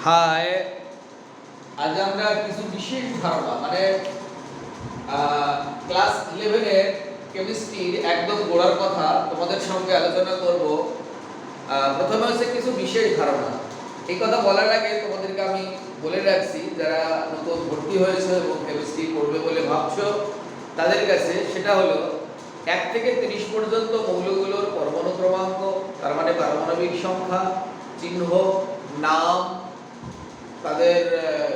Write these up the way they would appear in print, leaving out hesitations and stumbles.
High, আজ আমরা কিছু বিশেষ ধারণা ক্লাস 11 এর কেমিস্ট্রির একদম গোড়ার কথা তোমাদের সঙ্গে আলোচনা করব। প্রথমে হচ্ছে কিছু বিশেষ ধারণা। এই কথা বলার আগে তোমাদেরকে আমি বলে রাখছি, যারা নতুন ভর্তি হয়েছে এবং কেমিস্ট্রি পড়বে বলে ভাবছো তাদের কাছে, সেটা হলো 1 থেকে 30 পর্যন্ত মৌলগুলোর পরমাণু ক্রমাঙ্ক, তার মানে পারমাণবিক সংখ্যা, চিহ্ন, নাম, তাদের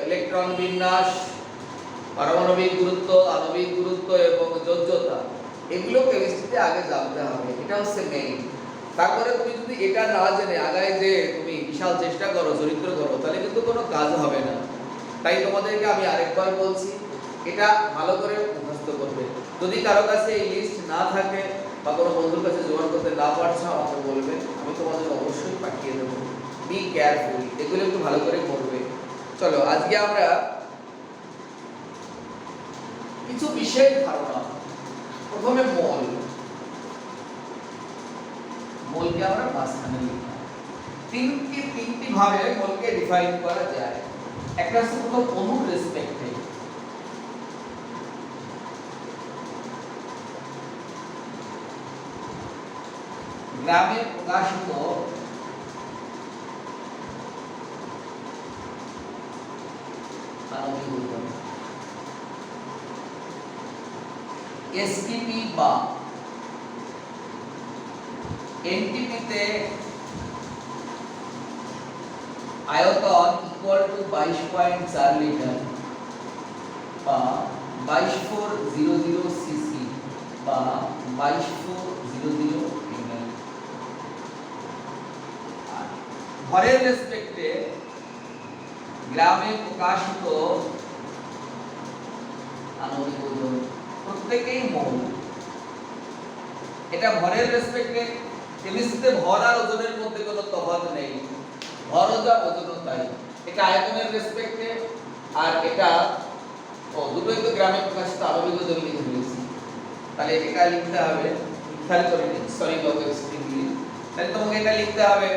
ইলেকট্রন বিন্যাস, পারমাণবিক গুরুত্ব, আণবিক গুরুত্ব এবং যোজ্যতা, এগুলো কেমিস্ট্রিতে আগে জানতে হবে। এটা হচ্ছে মেইন। তারপরে তুমি যদি এটা না জেনে আগায় যে তুমি বিশাল চেষ্টা করো, চরিত্র করো, তাহলে কিন্তু কোনো কাজ হবে না। তাই তোমাদেরকে আমি আরেকবার বলছি, এটা ভালো করে মুখস্থ করবে। যদি কারো কাছে এই লিস্ট না থাকে বা কোনো বন্ধুর কাছে জোগাড় করতে না পারছো, আমাকে বলবে, আমি তোমাদের অবশ্যই পাঠিয়ে দেবো। বি কেয়ারফুল, এগুলো একটু ভালো করে করবে। চলো, আজকে আমরা কিছু বিশেষ ধারণা। প্রথমে মলকে আমরা মাঝখানে লিখলাম। তিনটি ভাবে মলকে ডিফাইন করা যায়। একটা হচ্ছে প্রথম অণুর রেসপেক্টে। গ্রামে প্রকাশিত আণবিক ওজন এসটিপি বা এনটিপিতে আয়তন ইকুয়াল টু 22.4 লিটার বা 22400 সিসি বা 22400 ml। ভরের রেসপেক্টে গ্রামে প্রকাশিত আণবিক ওজন প্রত্যেকেই মোল। এটা ভরের রেসপেক্টে। কেমিস্ট্রিতে ভর আর ওজনের মধ্যে কোনো তফাৎ নেই, ভরও যা ওজনও তাই। এটা আয়তনের রেসপেক্টে, আর এটা দুটোই তো গ্রামে প্রকাশিত আণবিক ওজন লিখে ফেলেছি। তাহলে এটা লিখতে হবে, খেয়াল করে নিন, সরি লগ এক্সট্রিমলি। তাহলে তোমাকে এটা লিখতে হবে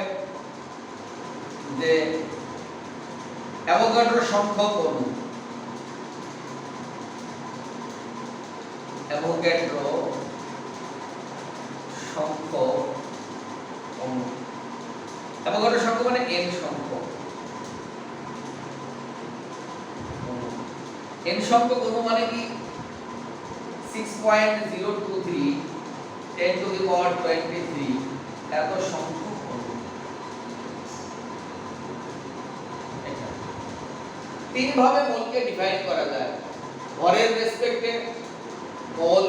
যে অ্যাভোগাড্রো সংখ্যক অণু, অ্যাভোগাড্রো সংখ্যক অণু। অ্যাভোগাড্রো সংখ্যক মানে n সংখ্যক অণু। n সংখ্যক অণু মানে কি 6.023 10 to the power 23 এত সংখ্যক অণু। তিন ভাবে মোলকে ডিফাইন করা যায়। ভরের রেসপেক্টে মোল,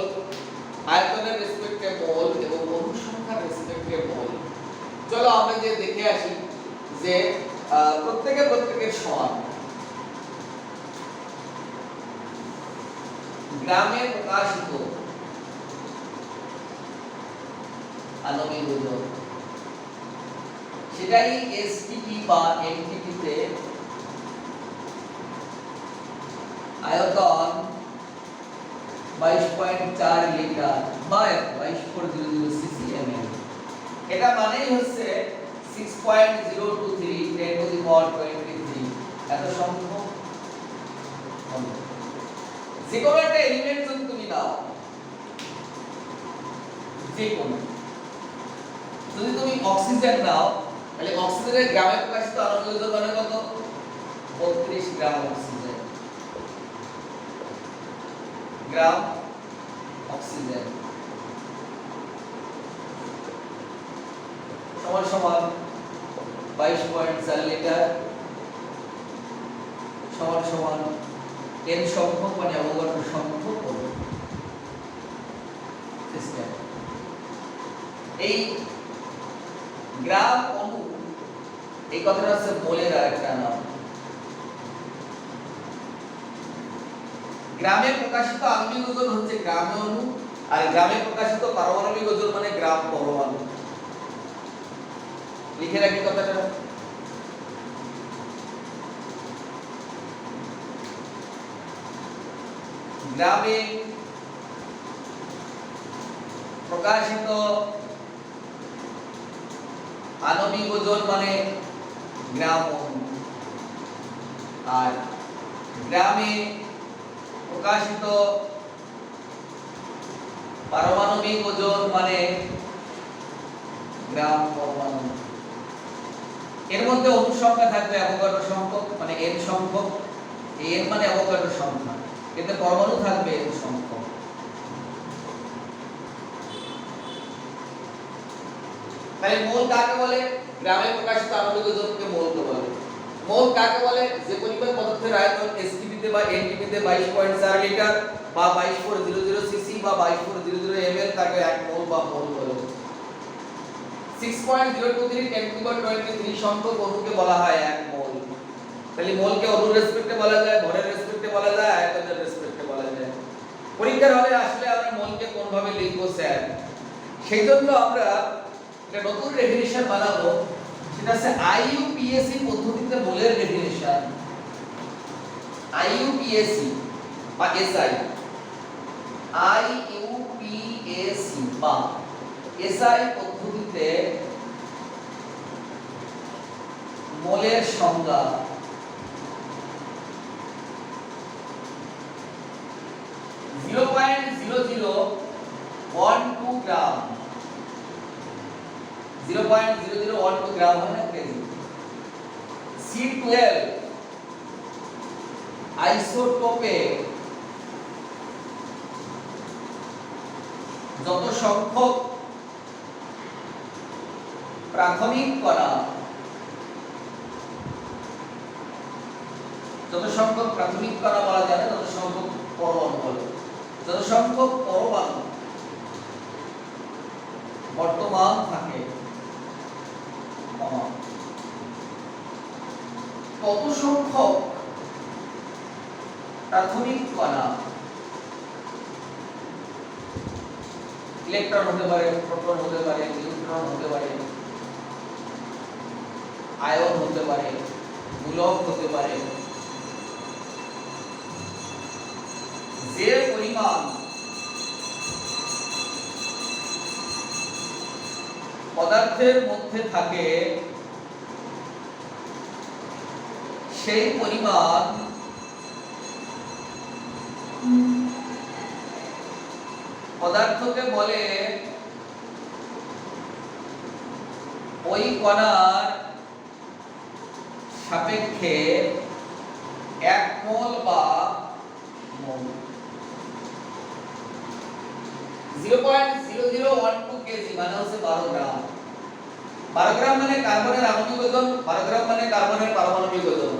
আয়তনের রেসপেক্টে মোল এবং অণু সংখ্যার রেসপেক্টে মোল। চলো আমরা যে দেখে আসি যে প্রত্যেকের সমান। গ্রামে প্রকাশিত আণবিক ওজন, সেটাই এসটিপি বা এনটিপিতে আয়তন 22.4 লিটার বা 22400 সিসি ml। এটা মানেই হচ্ছে 6.023 10 to the power 23 এত সংখ্যক অণু। যে কোনো একটা এলিমেন্ট যদি তুমি নাও, যে কোনো, যদি তুমি অক্সিজেন নাও, তাহলে অক্সিজেনের গ্রামে প্রকাশিত আণবিক ওজন মানে কত? 32 গ্রাম অক্সিজেন, গ্রাম অক্সিজেন সমান সমান 22.4 লিটার সমান সমান n সংখ্যক মানে অ্যাভোগাড্রো সংখ্যক অণু। সিস্টেম। এই গ্রাম অণু, এই কথাটা হচ্ছে মোলের আরেকটা নাম। গ্রামে প্রকাশিত আণবিক ওজন হচ্ছে গ্রামে অণু, আর গ্রামে প্রকাশিত পারমাণবিক ওজন মানে গ্রাম পরমাণু। লিখে রাখি কথাটা। গ্রামে প্রকাশিত আণবিক ওজন মানে গ্রাম অণু। আর গ্রামে প্রকাশিত পারমাণবিক ওজন মানে গ্রাম পরমাণু। এর মধ্যে অনুসংখ্যা থাকবে অ্যাভোগাড্রো সংখ্যক মানে n সংখ্যক, এই n মানে অ্যাভোগাড্রো সংখ্যা, এতে পরমাণু থাকবে n সংখ্যক। তাহলে মোল কাকে বলে? গ্রামে প্রকাশিত আণবিক ওজনকে মোলকে বলে। মোল কাকে বলে? যে পরিমাণ পদার্থের আয়তন এসটিপি তে বা এনটিপি তে 22.4 লিটার বা 22400 সিসি বা 22400 ml তাকে এক মোল বা মোল বলে। 6.023 10 to the power 23 সংখ্যক অণুকে বলা হয় এক মোল। তাহলে মোলকে অণুর রেসপেক্টে বলা যায়, ভরের রেসপেক্টে বলা যায়, আয়তনের রেসপেক্টে বলা যায়। পরীক্ষার হলে আসলে আমরা মোলকে কোন ভাবে লিখব স্যার? সেইজন্য আমরা একটা নতুন ডেফিনিশন বানাবো, সেটা হচ্ছে আইইউপিএসি পদ্ধতিতে মোলের ডেফিনিশন। আইইউপিএসি বা এসআই, আইইউপিএসি বা এসআই পদ্ধতিতে মোলের সংজ্ঞা। (0.0012 গ্রাম, 0.0012 গ্রাম হয় না কেজি। C12 আইসোটোপে যত সংখ্যক প্রাথমিক কণা, যত সংখ্যক প্রাথমিক কণা বলা যায় না, তত সংখ্যক পরমাণু বলে। যত সংখ্যক পরমাণু বর্তমান থাকে কত সংখ্যক প্রাথমিক কণা, ইলেকট্রন হতে পারে, প্রোটন হতে পারে, নিউট্রন হতে পারে, আয়ন হতে পারে, মূলক হতে পারে, যে পরিমাণ পদার্থের মধ্যে থাকে সেই পরিমাণ পদার্থকে বলে ওই কণার সাপেক্ষে এক মোল বা মোল। 0.0012 কেজি মানে হচ্ছে 12 গ্রাম। 12 গ্রাম মানে কার্বনের আণবিক ওজন, 12 গ্রাম মানে কার্বনের পারমাণবিক ওজন।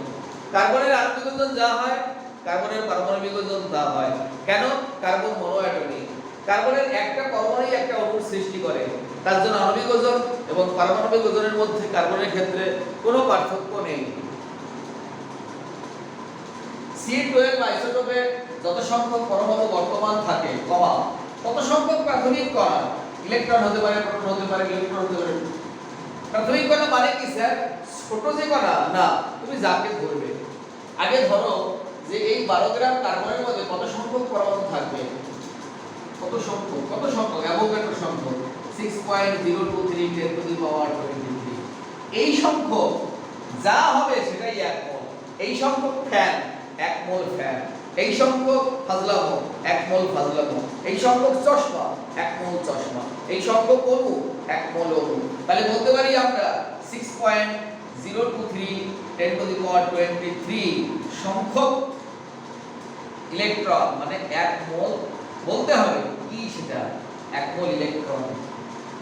কার্বনের আণবিক ওজন যা হয়, কার্বনের পারমাণবিক ওজন তা হয়। কেন? কার্বন মনোঅ্যাটমিক। কার্বনের একটা পরমাণুই একটা অণুর সৃষ্টি করে, তার জন্য আণবিক ওজন এবং পারমাণবিক ওজনের মধ্যে কার্বনের ক্ষেত্রে কোনো পার্থক্য নেই। C12 আইসোটোপে যত সংখ্যক পরমাণু বর্তমান থাকে, তত সংখ্যক প্রাথমিক কণা, ইলেকট্রন হতে পারে, প্রোটন হতে পারে, নিউট্রন হতে পারে। প্রাথমিক কণা মানে কি স্যার? ছোট যে কণা না, তুমি যাকে ধরবে। আগে ধরো যে এই 12 গ্রাম কার্বনের মধ্যে কত সংখ্যক পরমাণু থাকবে, কত সংখ্যক অ্যাভোগাড্রো সংখ্যক 6.023 10 to the power 23। এই সংখ্যক যা হবে সেটাই এক মোল। এই সংখ্যক ফ্যান, এক মোল ফ্যান। এই সংখ্যক ফাজলামো, এক মোল ফাজলামো। এই সংখ্যক চশমা, এক মোল চশমা। এই সংখ্যক অণু, এক মোল অণু। তাহলে বলতে পারি আমরা 6.023 10 to the power 23 সংখ্যক ইলেকট্রন মানে এক মোল। বলতে হবে কি সেটা? এক মোল ইলেকট্রন।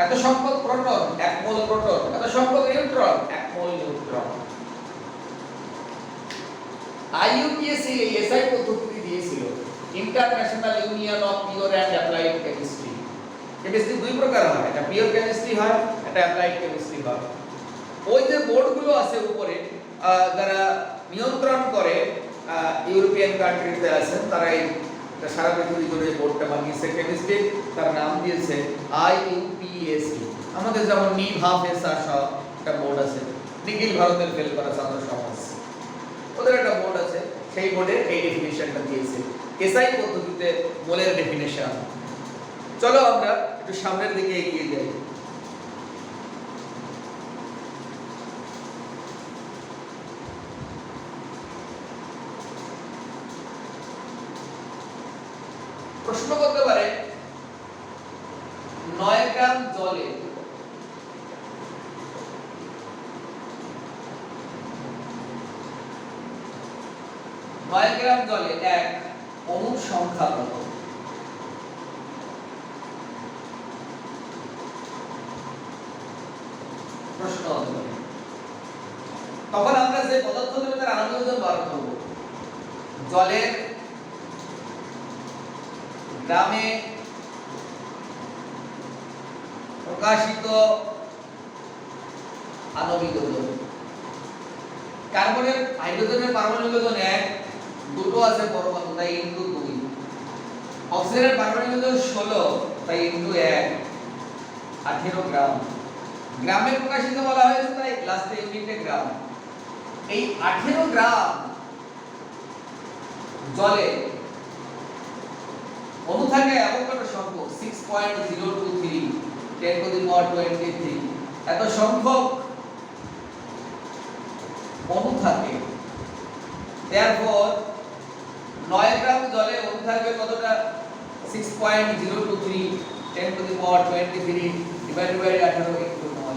এত সংখ্যক প্রোটন, এক মোল প্রোটন। এত সংখ্যক নিউট্রন, এক মোল নিউট্রন। আইইউপিএসি এই এসআই পদ্ধতি দিয়েছিল, international union of pure and applied chemistry. Chemistry দুই প্রকার হয়, একটা পিওর কেমিস্ট্রি হয়, একটা অ্যাপ্লাইড কেমিস্ট্রি হয়। ওই যে বোর্ডগুলো আছে উপরে, যারা নিয়ন্ত্রণ করে ইউরোপিয়ান কান্ট্রিতে আছেন, তারা এই সারা পৃথিবী জুড়ে বোর্ডটা বানিয়েছে কেমিস্ট্রি, তার নাম দিয়েছে আইইউপিএসি। আমাদের যেমন নিভাফেসা সব একটা বোর্ড আছে, নিখিল ভারতের ফেল করা ছাত্র সমাজ, ওদের একটা বোর্ড আছে, সেই বোর্ডে এই ডেফিনিশনটা দিয়েছে এসআই পদ্ধতিতে মোলের ডেফিনিশন। চলো আমরা একটু সামনের দিকে এগিয়ে যাই। প্রশ্ন করতে পারে 9 গ্রাম জলে 9 গ্রাম জলে এক অণুর সংখ্যা কত? প্রশ্ন হতে পারে। তখন আমরা যে পদার্থ দেবে তার আণবিক ওজন বার করব। জলের গ্রামে প্রকাশিত আণবিক ওজন, কার্বনের হাইড্রোজেনের পারমাণবিক ওজন 1, দুটো আছে পরমাণু তাই ইনটু 2, অক্সিজেনের পারমাণবিক ওজন 16 তাই ইনটু 1, 18 গ্রাম। গ্রামে প্রকাশিত বলা হয়েছে তাই লাস্টে ইউনিটে গ্রাম। এই 18 গ্রাম জলে অণু থাকে অ্যাভোগাড্রো সংখ্যক 6.023 10 টু দি পাওয়ার 23, এত সংখ্যক অণু থাকে। therefore 9 গ্রাম জলে অণু থাকবে কতটা? 6.023 10 to the power 23 divided by 18 into 9,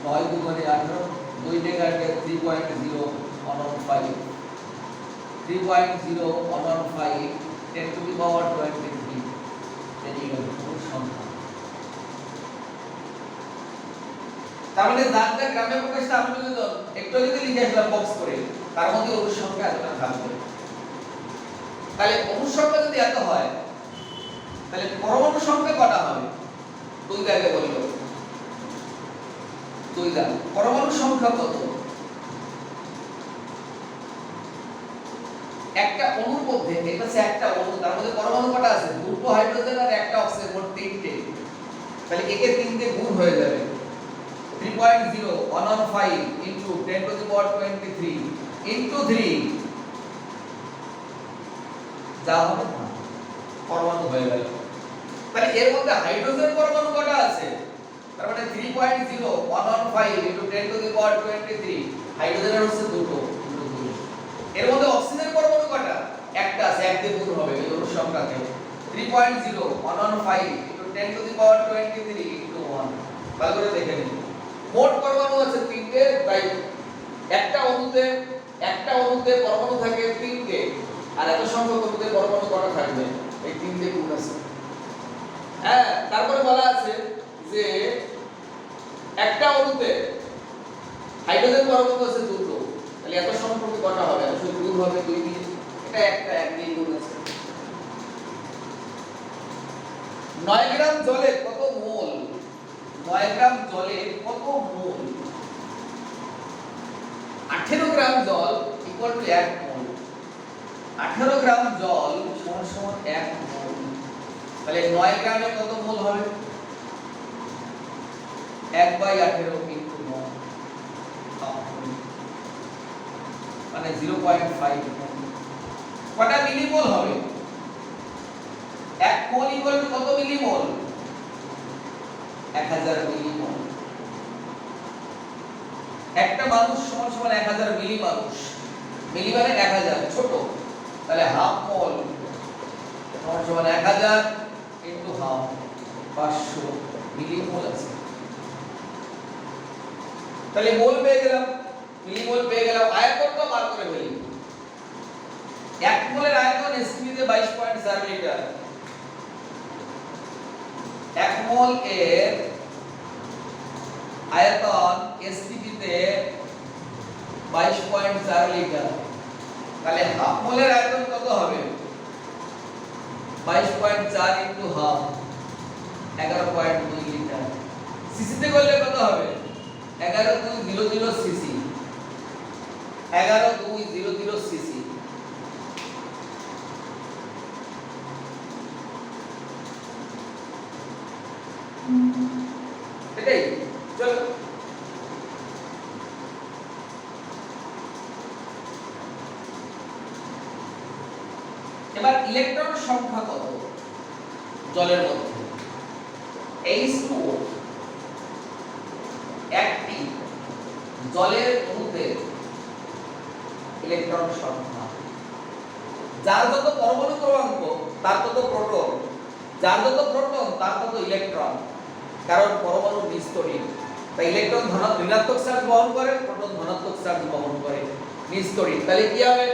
9 দুগুণে 18, 2 তে কাটলে 3.0115, 3.0115 10 টু দি পাওয়ার 23 এই হলো সংখ্যা। তার মানে যার যার গ্রামে প্রকাশিত আণবিক ওজন একটু যদি লিখে আসলাম বক্স করে, তার মধ্যে অণুর সংখ্যা এতটা থাকবে। তাহলে অণুর সংখ্যা যদি এত হয় তাহলে পরমাণু সংখ্যা কটা হবে? 2 আগে বললো 2 দা। পরমাণু সংখ্যা কত? একটা অণুর মধ্যে, এটা হচ্ছে একটা অণু, তার মধ্যে পরমাণু কটা আছে? দুটো হাইড্রোজেন আর একটা অক্সিজেন, মোট 3টে। তাহলে একে 3 দিয়ে গুণ হয়ে যাবে। 3.0115 into 10 to the power 23 into 3 যা হবে না, পরমাণু হয়ে গেল। তাহলে এর মধ্যে হাইড্রোজেন পরমাণু কটা আছে? তার মানে 3.0115 into 10 to the power 23, হাইড্রোজেনের হচ্ছে দুটো into 2। এর মধ্যে অক্সিজেন পরমাণু কটা? একটা আছে, এক দিয়ে গুণ হবে এই দুটোর সংখ্যাকে। 3.0115 into 10 to the power 23 into 1। ভালো করে দেখে নিন, মোট পরমাণু আছে 3টে, তাই একটা অণুতে পরমাণু থাকে 3টে, আর এত সংখ্যক অণুতে পরমাণু কটা থাকবে? এই 3টে গুণ আছে। হ্যাঁ, তারপরে বলা আছে যে একটা অণুতে হাইড্রোজেন পরমাণু আছে দুটো, তাহলে এত সংখ্যক কটা হবে? আসলে গুণ হবে 2 দিয়ে, এটা একটা 1 দিয়ে গুণ আছে। 9 গ্রাম জলে কত মোল? 9 গ্রাম জলে কত মোল? 18 গ্রাম জল ইকুয়াল টু 1 মোল। 18 গ্রাম জল সমান সমান 1 মোল। তাহলে 9 গ্রামে কত মোল হবে? 1/18 ইনটু 9 মানে 0.5 মোল। কটা মিলিমোল হবে? 1 মোল ইকুয়াল টু কত মিলিমোল? 1000 মিলিমোল। একটা মানুষ সমান সমান 1000 মিলি মানুষ। মিলি মানে 1000 ছোট, তাহলে হাফ মোল সমান সমান 1000 ইনটু হাফ 500 মিলিমোল আছে। তাহলে মোল পেয়ে গেলাম, মিলিমোল পেয়ে গেলাম। আয়তনটা বার করে ফেলি। 1 মোলের আয়তন এসপিতে 22.4 লিটার। 1 মোল এর আয়তন এসটিপিতে 22.4 লিটার। তাহলে হাফ মোলের আয়তন কত হবে? 22.4 ইনটু হাফ 11.2 লিটার। সিসিতে করলে কত হবে? 11200 সিসি। 11200 সিসি। এটাই চলো। এবার ইলেকট্রন সংখ্যা কত জলের মধ্যে? H2O একটি জলের অণুতে ইলেকট্রন সংখ্যা যার যত পরমাণু ক্রমাঙ্ক তার তত প্রোটন, যার যত প্রোটন তার তত ইলেকট্রন, কারণ পরমাণু নিস্তরীয়। তাই ইলেকট্রন ঋণাত্মক চার্জ বহন করে, প্রোটন ধনাত্মক চার্জ বহন করে, নিস্তরীয়। তাহলে কি হবে?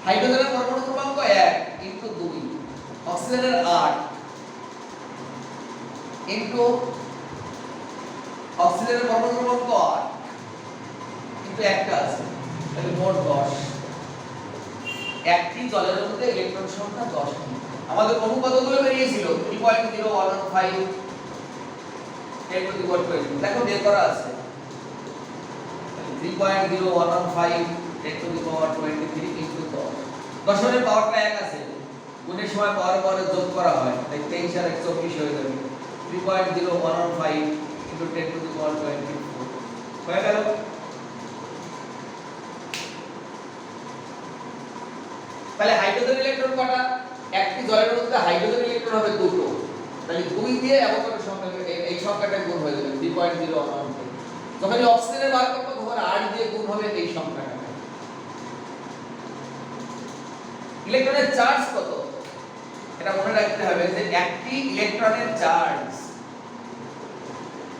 হাইড্রোজেনের পরমাণু ক্রমাঙ্ক 1 ইনটু 2, অক্সিজেনের 8 ইনটু অক্সিজেনের পরমাণু ক্রমাঙ্ক 8 কিন্তু একটা আছে, তাহলে মোট 10। একটি জলের মধ্যে ইলেকট্রন সংখ্যা 10টি। আমাদের অণু কতগুলো বেরিয়েছিল? 3.0115 10 টু দি পাওয়ার 20। দেখো বের করা আছে 3.0115 10 টু দি পাওয়ার 23 ইনটু 10। 10 এর পাওয়ারটা 1 আছে, গুণের সময় পাওয়ার পরে যোগ করা হয়, তাই 23 আর 124 হয়ে যাবে। 3.0115 ইনটু 10 টু দি পাওয়ার 24 হয়ে গেল। তাহলে হাইড্রোজেন ইলেকট্রন কটা? একটি জলের মধ্যে হাইড্রোজেন ইলেকট্রন হবে দুটো, তাহলে 2 দিয়ে অ্যাভোগাড্রো সংখ্যা এই সংখ্যাটা গুণ হয়ে যাবে 3.0115। যখন অক্সিজেনের বার করব তখন 8 দিয়ে গুণ হবে এই সংখ্যাটা। ইলেকট্রনের চার্জ কত? এটা মনে রাখতে হবে যে একটি ইলেকট্রনের charge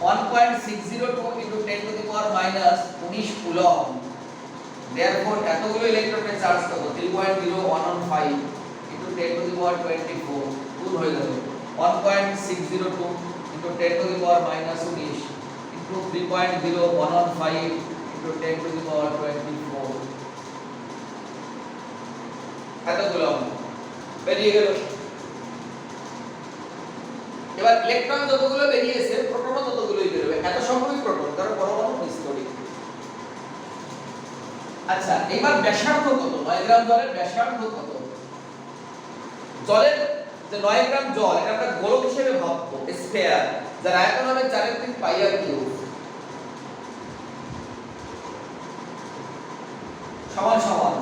1.602 into 10 to the power minus 19 coulomb. Therefore এতগুলো ইলেকট্রনের চার্জ কত? 3.0115 into 10 to the power 24 গুণ হয়ে যাবে 1.602 into 10 to the power minus 19 into 3.0115 into 10 to the power 24 এত কুলম্ব বেরিয়ে গেল। এবার ইলেকট্রন যতগুলো বেরিয়েছে প্রোটন ততগুলোই বেরোবে, এত সংখ্যক প্রোটন, কারণ পরমাণু নিস্তরীয়। আচ্ছা, এবার ব্যাসার্ধ কত? 9 গ্রাম জলের ব্যাসার্ধ কত? জলের যে 9 গ্রাম জল, এটা আমরা গোলক হিসেবে ভাববো, স্ফিয়ার, যার আয়তন হবে 4/3 পাই আর কিউব, সমান সমান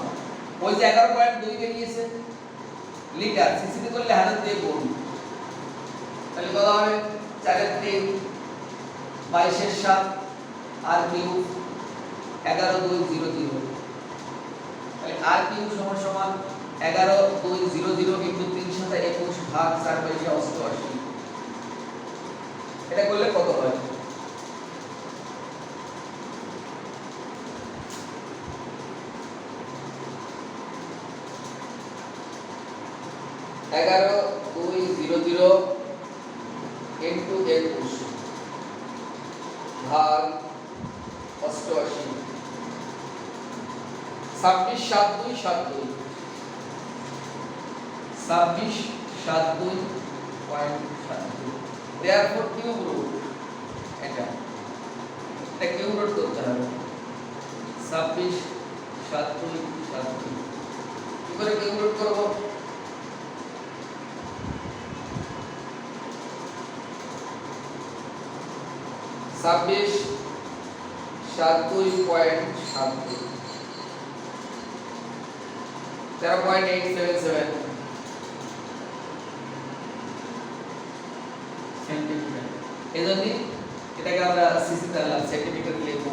ওই যে 11.2 বেরিয়েছে লিটার, সিসি করলে 1000 দিয়ে গুণ, তাহলে কত হবে? 4/3 22 7 আর কিউব 11,200। তাহলে আর কিউব সমান সমান 11,200 ইনটু 3/21 ভাগ 4/88। এটা করলে কত হয়? এগারো 200 ইনটু 21 ভাগ 88, 267272 2672.72। therefore কিউব রুট, এটা কিউব রুট করতে হবে 267272। কি করে কিউব রুট করব? ছাব্বিশ 72.72 0.877 সেন্টিমিটার। এজন্য এটাকে আমরা সিসি দ্বারা সেন্টিমিটার লিখব।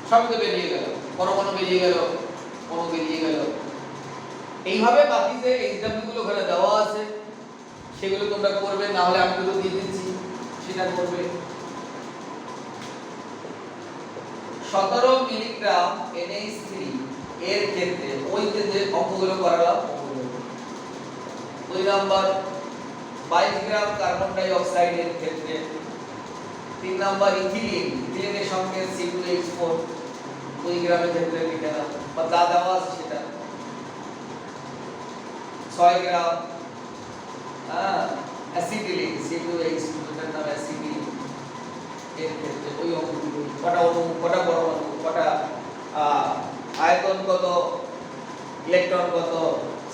সব তো বেরিয়ে গেল, পরমাণু বেরিয়ে গেল, অণু বেরিয়ে গেল। এইভাবে বাকি যে এক্সাম্পল গুলো ওখানে দেওয়া আছে সেগুলো তোমরা করবে, না হলে আমি গুলো দিয়ে দিচ্ছি সেটা করবে। 17 মিলিগ্রাম NH3 এর ক্ষেত্রে ওই যে অঙ্কগুলো করালাম ওগুলো। 2 নাম্বার 22 গ্রাম কার্বন ডাই অক্সাইড এর ক্ষেত্রে। 3 নাম্বার ইথিলিনের সঙ্গে C2H4 2 গ্রামের ক্ষেত্রে লিখে নাও, বা যা দেওয়া আছে সেটা। 6 গ্রাম অ্যাসিটিলিন C2H2 এর নাম অ্যাসিটিলিন এর ক্ষেত্রে ওই অণুগুলো কটা অণু, কটা পরমাণু, কটা আয়তন কত, ইলেকট্রন কত,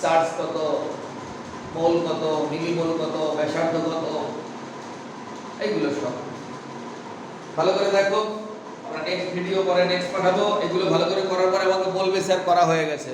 চার্জ কত, মোল কত, মিলিমোল কত, ব্যাসার্ধ কত, এইগুলো সব ভালো করে দেখো। আমরা নেক্সট ভিডিও পরে নেক্সট পাঠাবো। এগুলো ভালো করে করার পরে আমাকে বলবে স্যার করা হয়ে গেছে।